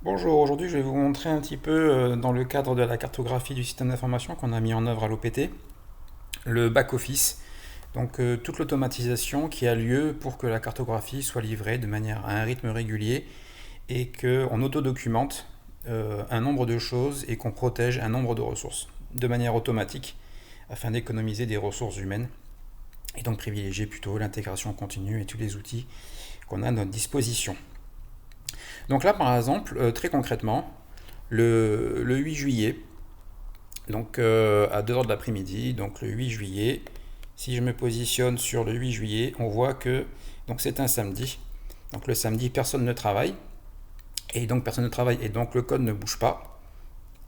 Bonjour, aujourd'hui je vais vous montrer un petit peu dans le cadre de la cartographie du système d'information qu'on a mis en œuvre à l'OPT, le back-office, donc toute l'automatisation qui a lieu pour que la cartographie soit livrée de manière à un rythme régulier et qu'on autodocumente un nombre de choses et qu'on protège un nombre de ressources de manière automatique afin d'économiser des ressources humaines et donc privilégier plutôt l'intégration continue et tous les outils qu'on a à notre disposition. Donc là par exemple, très concrètement, le 8 juillet, donc à 2 heures de l'après-midi, donc le 8 juillet, si je me positionne sur le 8 juillet, on voit que donc c'est un samedi. Donc le samedi, personne ne travaille, et donc personne ne travaille, et donc le code ne bouge pas.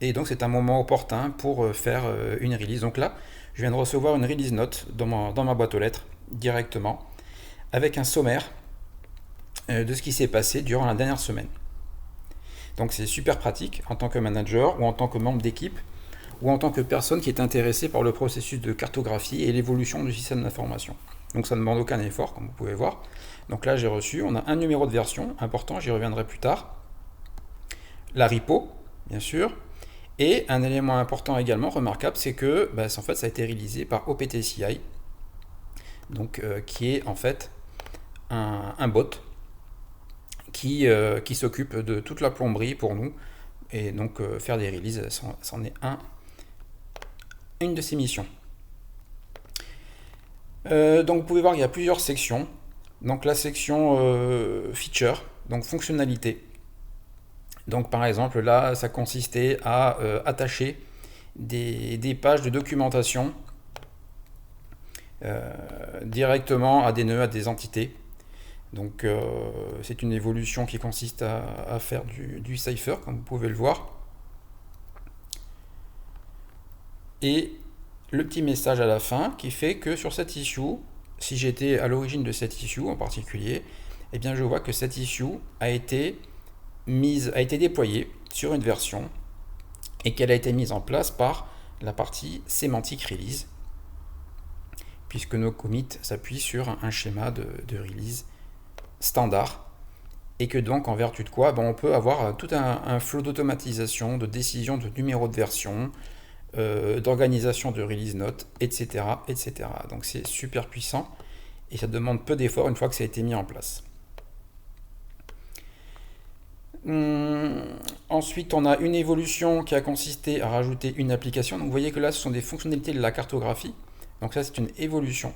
Et donc c'est un moment opportun pour faire une release. Donc là, je viens de recevoir une release note dans ma boîte aux lettres, directement, avec un sommaire de ce qui s'est passé durant la dernière semaine. Donc c'est super pratique en tant que manager ou en tant que membre d'équipe ou en tant que personne qui est intéressée par le processus de cartographie et l'évolution du système d'information. Donc ça ne demande aucun effort, comme vous pouvez voir. Donc là, j'ai reçu, on a un numéro de version important, j'y reviendrai plus tard, la repo, bien sûr, et un élément important également, remarquable, c'est que en fait, ça a été réalisé par OPTCI, donc, qui est en fait un bot qui s'occupe de toute la plomberie pour nous, et donc faire des releases, c'en est une de ses missions. Donc vous pouvez voir qu'il y a plusieurs sections. Donc la section feature, donc fonctionnalité. Donc par exemple là, ça consistait à attacher des pages de documentation directement à des nœuds, à des entités. Donc c'est une évolution qui consiste à faire du cipher, comme vous pouvez le voir. Et le petit message à la fin qui fait que sur cette issue, si j'étais à l'origine de cette issue en particulier, eh bien je vois que cette issue a été déployée sur une version et qu'elle a été mise en place par la partie sémantique release, puisque nos commits s'appuient sur un schéma de release standard, et que donc en vertu de quoi on peut avoir tout un flot d'automatisation, de décision de numéro de version, d'organisation de release notes, etc., etc. Donc c'est super puissant et ça demande peu d'efforts une fois que ça a été mis en place. Ensuite, on a une évolution qui a consisté à rajouter une application. Donc vous voyez que là, ce sont des fonctionnalités de la cartographie. Donc ça, c'est une évolution.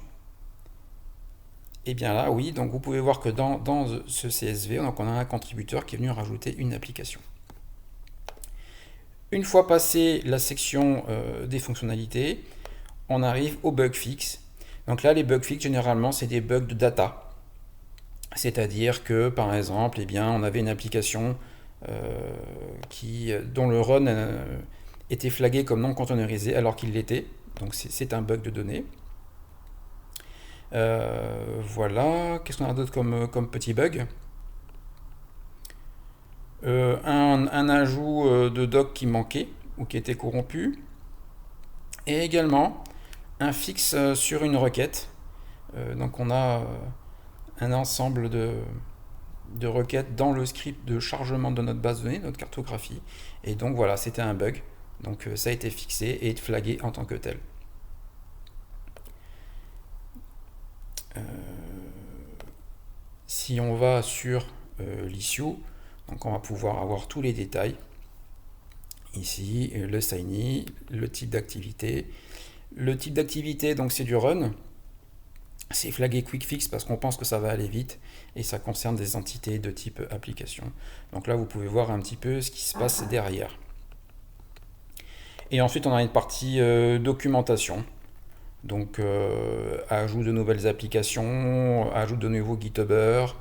Et bien là, oui, donc vous pouvez voir que dans ce CSV, donc on a un contributeur qui est venu rajouter une application. Une fois passé la section des fonctionnalités, on arrive aux bug fix. Donc là, les bug fix, généralement, c'est des bugs de data. C'est-à-dire que, par exemple, eh bien, on avait une application dont le run était flagué comme non containerisé alors qu'il l'était. Donc c'est un bug de données. Voilà. Qu'est-ce qu'on a d'autre comme petit bug? Un ajout de doc qui manquait ou qui était corrompu. Et également un fixe sur une requête. Donc on a un ensemble de requêtes dans le script de chargement de notre base de données, notre cartographie. Et donc voilà, c'était un bug. Donc ça a été fixé et flagué en tant que tel. Euh, si on va sur l'issue, donc on va pouvoir avoir tous les détails. Ici, le signy, le type d'activité. Le type d'activité, donc c'est du run. C'est flagué quick fix parce qu'on pense que ça va aller vite et ça concerne des entités de type application. Donc là, vous pouvez voir un petit peu ce qui se passe derrière. Et ensuite, on a une partie documentation. Donc, ajout de nouvelles applications, ajout de nouveaux GitHubers,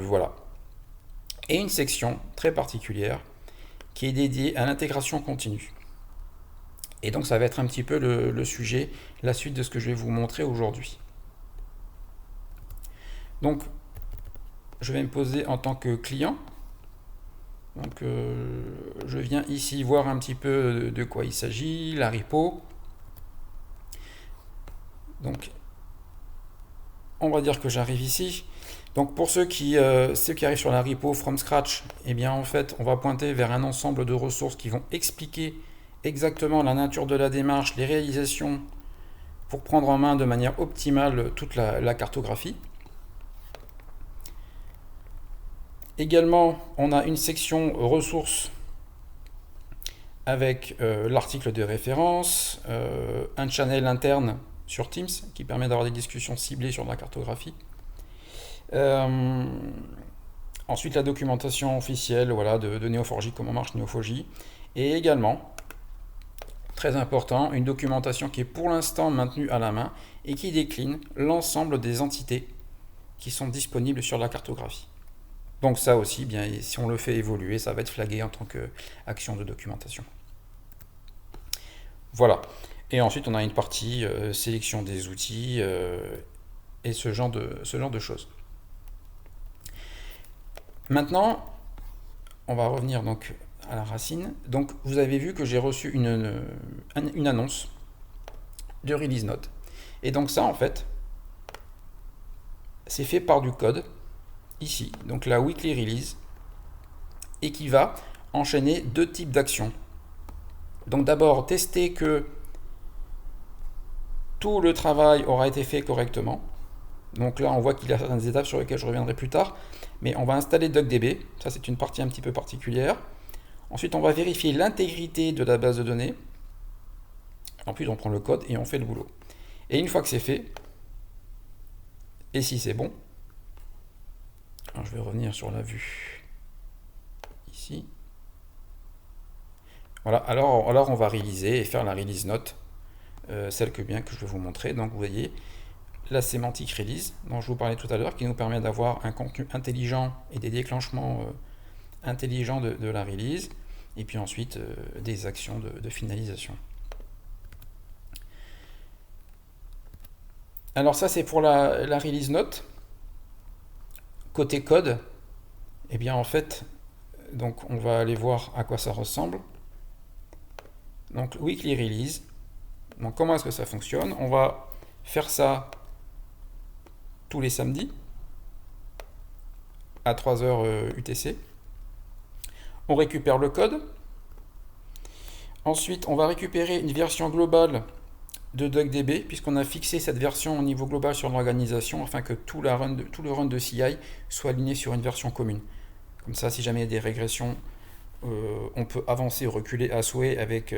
voilà. Et une section très particulière qui est dédiée à l'intégration continue. Et donc, ça va être un petit peu le sujet, la suite de ce que je vais vous montrer aujourd'hui. Donc, je vais me poser en tant que client. Donc, je viens ici voir un petit peu de quoi il s'agit, la repo. Donc, on va dire que j'arrive ici. Donc pour ceux qui arrivent sur la repo from scratch, eh bien en fait on va pointer vers un ensemble de ressources qui vont expliquer exactement la nature de la démarche, les réalisations pour prendre en main de manière optimale toute la cartographie. Également, on a une section ressources avec l'article de référence, un channel interne sur Teams qui permet d'avoir des discussions ciblées sur la cartographie. Ensuite, la documentation officielle voilà, de Neo4j, comment marche Neo4j. Et également, très important, une documentation qui est pour l'instant maintenue à la main et qui décline l'ensemble des entités qui sont disponibles sur la cartographie. Donc ça aussi, bien, si on le fait évoluer, ça va être flagué en tant qu'action de documentation. Voilà. Et ensuite, on a une partie sélection des outils et ce genre de choses. Maintenant, on va revenir donc à la racine. Donc, vous avez vu que j'ai reçu une annonce de release note. Et donc ça, en fait, c'est fait par du code, ici, donc la weekly release, et qui va enchaîner deux types d'actions. Donc d'abord, tester que tout le travail aura été fait correctement. Donc là, on voit qu'il y a certaines étapes sur lesquelles je reviendrai plus tard. Mais on va installer DuckDB. Ça, c'est une partie un petit peu particulière. Ensuite, on va vérifier l'intégrité de la base de données. Ensuite, on prend le code et on fait le boulot. Et une fois que c'est fait, et si c'est bon, alors je vais revenir sur la vue ici. Voilà, alors on va réaliser et faire la release note, celle que je vais vous montrer. Donc vous voyez, la sémantique release dont je vous parlais tout à l'heure, qui nous permet d'avoir un contenu intelligent et des déclenchements intelligents de la release, et puis ensuite des actions de finalisation. Alors ça c'est pour la release note. Côté code, eh bien en fait, donc on va aller voir à quoi ça ressemble. Donc weekly release. Donc comment est-ce que ça fonctionne? On va faire ça tous les samedis à 3h UTC. On récupère le code. Ensuite, on va récupérer une version globale de DuckDB, puisqu'on a fixé cette version au niveau global sur l'organisation, afin que tout le run de CI soit aligné sur une version commune. Comme ça, si jamais il y a des régressions, on peut avancer ou reculer à souhait avec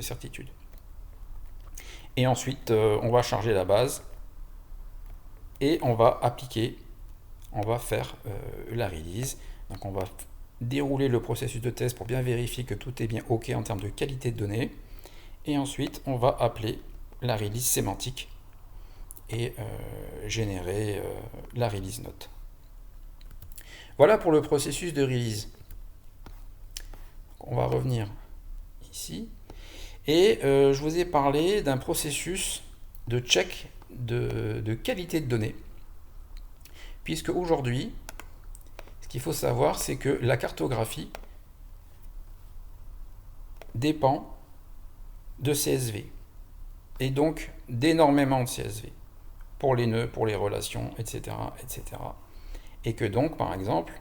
certitude. Et ensuite, on va charger la base et on va appliquer, on va faire la release. Donc on va dérouler le processus de test pour bien vérifier que tout est bien OK en termes de qualité de données. Et ensuite, on va appeler la release sémantique et générer la release note. Voilà pour le processus de release. On va revenir ici. Et je vous ai parlé d'un processus de check de qualité de données. Puisque aujourd'hui, ce qu'il faut savoir, c'est que la cartographie dépend de CSV. Et donc d'énormément de CSV. Pour les nœuds, pour les relations, etc., etc. Et que donc, par exemple,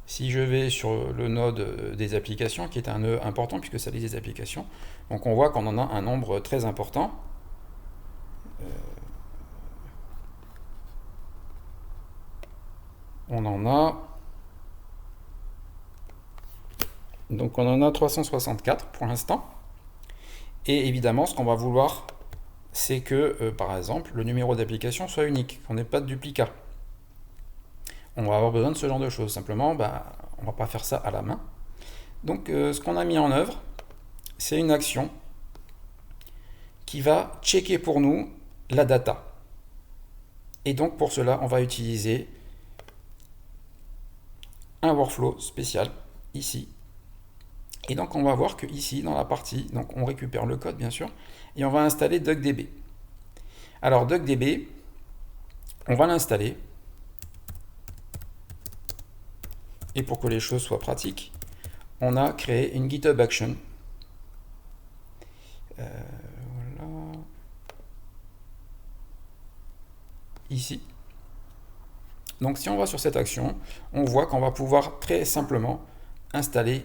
si je vais sur le node des applications, qui est un nœud important puisque ça lit des applications, donc on voit qu'on en a un nombre très important. On en a 364 pour l'instant. Et évidemment, ce qu'on va vouloir, c'est que, par exemple, le numéro d'application soit unique, qu'on n'ait pas de duplicat. On va avoir besoin de ce genre de choses. Simplement, on ne va pas faire ça à la main. Donc, ce qu'on a mis en œuvre, c'est une action qui va checker pour nous la data. Et donc, pour cela, on va utiliser un workflow spécial, ici. Et donc, on va voir que ici, dans la partie, donc on récupère le code, bien sûr, et on va installer DuckDB. Alors, DuckDB, on va l'installer. Et pour que les choses soient pratiques, on a créé une GitHub Action. Voilà. Ici. Donc si on va sur cette action, on voit qu'on va pouvoir très simplement installer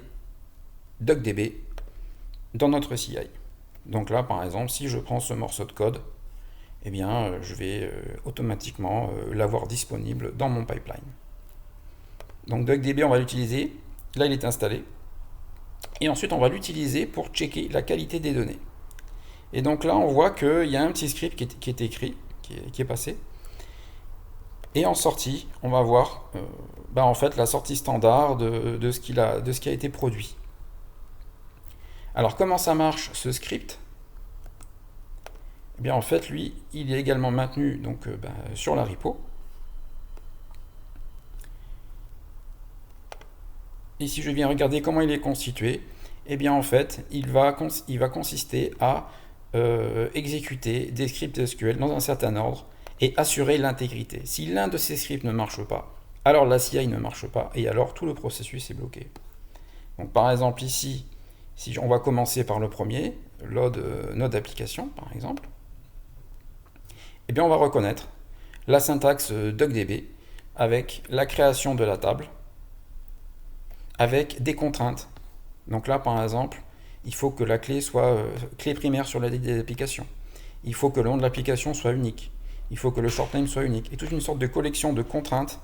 DuckDB dans notre CI. Donc là, par exemple, si je prends ce morceau de code, eh bien, je vais automatiquement l'avoir disponible dans mon pipeline. Donc DuckDB, on va l'utiliser. Là, il est installé. Et ensuite, on va l'utiliser pour checker la qualité des données. Et donc là, on voit qu'il y a un petit script qui est écrit, qui est passé. Et en sortie, on va voir en fait la sortie standard de ce qui a été produit. Alors comment ça marche ce script? Eh bien en fait lui, il est également maintenu donc, sur la repo. Et si je viens regarder comment il est constitué, eh bien en fait il va consister à exécuter des scripts SQL dans un certain ordre et assurer l'intégrité. Si l'un de ces scripts ne marche pas, alors la CI ne marche pas et alors tout le processus est bloqué. Donc par exemple ici, si on va commencer par le premier, load node application par exemple, eh bien on va reconnaître la syntaxe DuckDB avec la création de la table, avec des contraintes. Donc là par exemple, il faut que la clé soit clé primaire sur la des applications. Il faut que le nom de l'application soit unique. Il faut que le short name soit unique. Et toute une sorte de collection de contraintes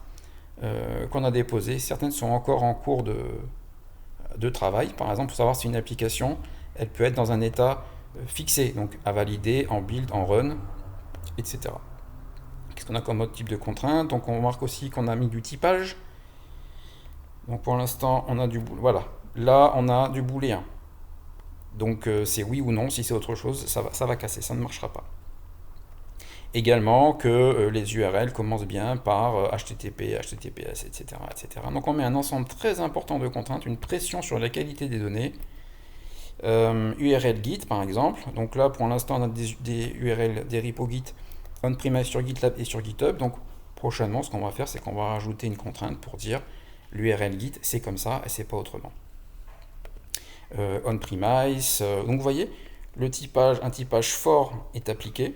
qu'on a déposées. Certaines sont encore en cours de travail. Par exemple, pour savoir si une application, elle peut être dans un état fixé, donc à valider, en build, en run, etc. Qu'est-ce qu'on a comme autre type de contrainte? Donc on remarque aussi qu'on a mis du typage. Donc pour l'instant, on a du booléen. Voilà. Là, on a du booléen. Donc c'est oui ou non. Si c'est autre chose, ça va casser, ça ne marchera pas. Également que les URL commencent bien par HTTP, HTTPS, etc., etc. Donc on met un ensemble très important de contraintes, une pression sur la qualité des données. URL Git par exemple. Donc là pour l'instant on a des URL, des repos Git on-premise sur GitLab et sur GitHub. Donc prochainement ce qu'on va faire c'est qu'on va rajouter une contrainte pour dire l'URL Git c'est comme ça et c'est pas autrement. On-premise, donc vous voyez un typage fort est appliqué.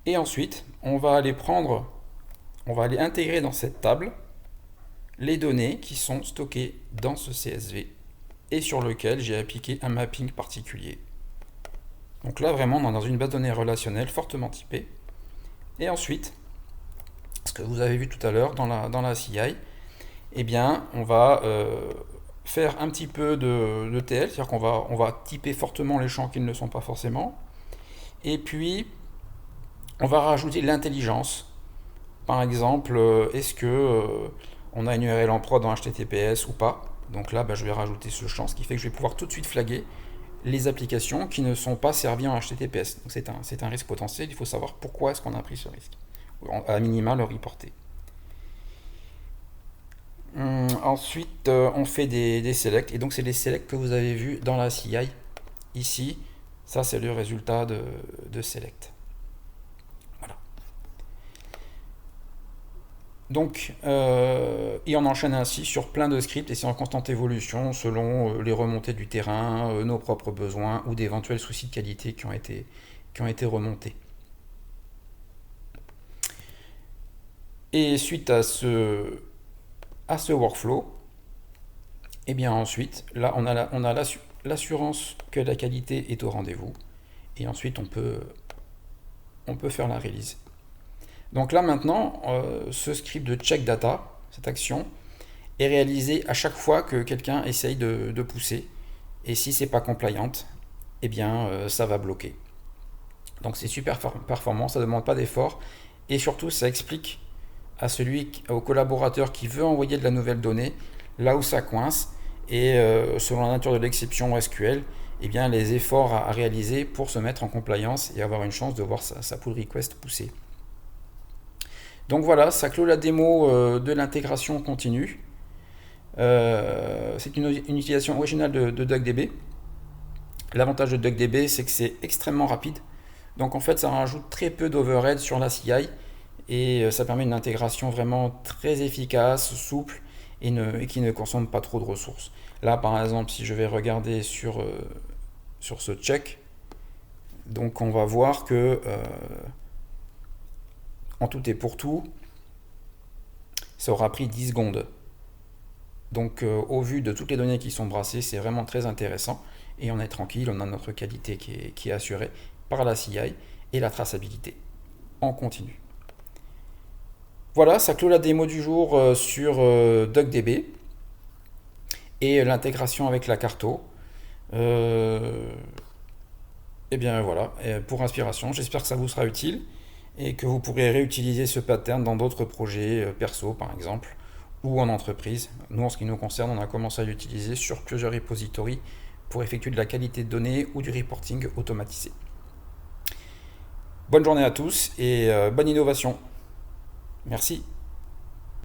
Et ensuite, on va aller intégrer dans cette table les données qui sont stockées dans ce CSV et sur lequel j'ai appliqué un mapping particulier. Donc là, vraiment, on est dans une base de données relationnelle fortement typée. Et ensuite, ce que vous avez vu tout à l'heure dans la CI, eh bien, on va faire un petit peu de TL, c'est-à-dire qu'on va typer fortement les champs qui ne le sont pas forcément. Et puis, on va rajouter l'intelligence. Par exemple, est-ce que on a une URL en prod dans HTTPS ou pas? Donc là, je vais rajouter ce champ, ce qui fait que je vais pouvoir tout de suite flaguer les applications qui ne sont pas servies en HTTPS. Donc c'est un risque potentiel, il faut savoir pourquoi est-ce qu'on a pris ce risque. À minima, le reporter. Ensuite, on fait des selects, et donc c'est les selects que vous avez vus dans la CI. Ici, ça c'est le résultat de select. Donc, et on enchaîne ainsi sur plein de scripts et c'est en constante évolution selon les remontées du terrain, nos propres besoins ou d'éventuels soucis de qualité qui ont été remontés. Et suite à ce workflow, et bien ensuite, là on a l'assurance que la qualité est au rendez-vous et ensuite on peut faire la release. Donc là maintenant, ce script de check data, cette action, est réalisé à chaque fois que quelqu'un essaye de pousser. Et si c'est pas compliant, eh bien ça va bloquer. Donc c'est super performant, ça ne demande pas d'effort. Et surtout, ça explique au collaborateur qui veut envoyer de la nouvelle donnée, là où ça coince. Et selon la nature de l'exception SQL, eh bien, les efforts à réaliser pour se mettre en compliance et avoir une chance de voir sa pull request pousser. Donc voilà, ça clôt la démo de l'intégration continue. C'est une utilisation originale de DuckDB. L'avantage de DuckDB, c'est que c'est extrêmement rapide. Donc en fait, ça rajoute très peu d'overhead sur la CI et ça permet une intégration vraiment très efficace, souple et qui ne consomme pas trop de ressources. Là, par exemple, si je vais regarder sur ce check, donc on va voir que En tout et pour tout, ça aura pris 10 secondes. Donc au vu de toutes les données qui sont brassées, c'est vraiment très intéressant. Et on est tranquille, on a notre qualité qui est assurée par la CI et la traçabilité. On continue. Voilà, ça clôt la démo du jour sur DuckDB et l'intégration avec la Carto. Et bien voilà, et pour inspiration, j'espère que ça vous sera utile et que vous pourrez réutiliser ce pattern dans d'autres projets perso par exemple ou en entreprise. Nous, en ce qui nous concerne, on a commencé à l'utiliser sur plusieurs repositories pour effectuer de la qualité de données ou du reporting automatisé. Bonne journée à tous et bonne innovation. Merci.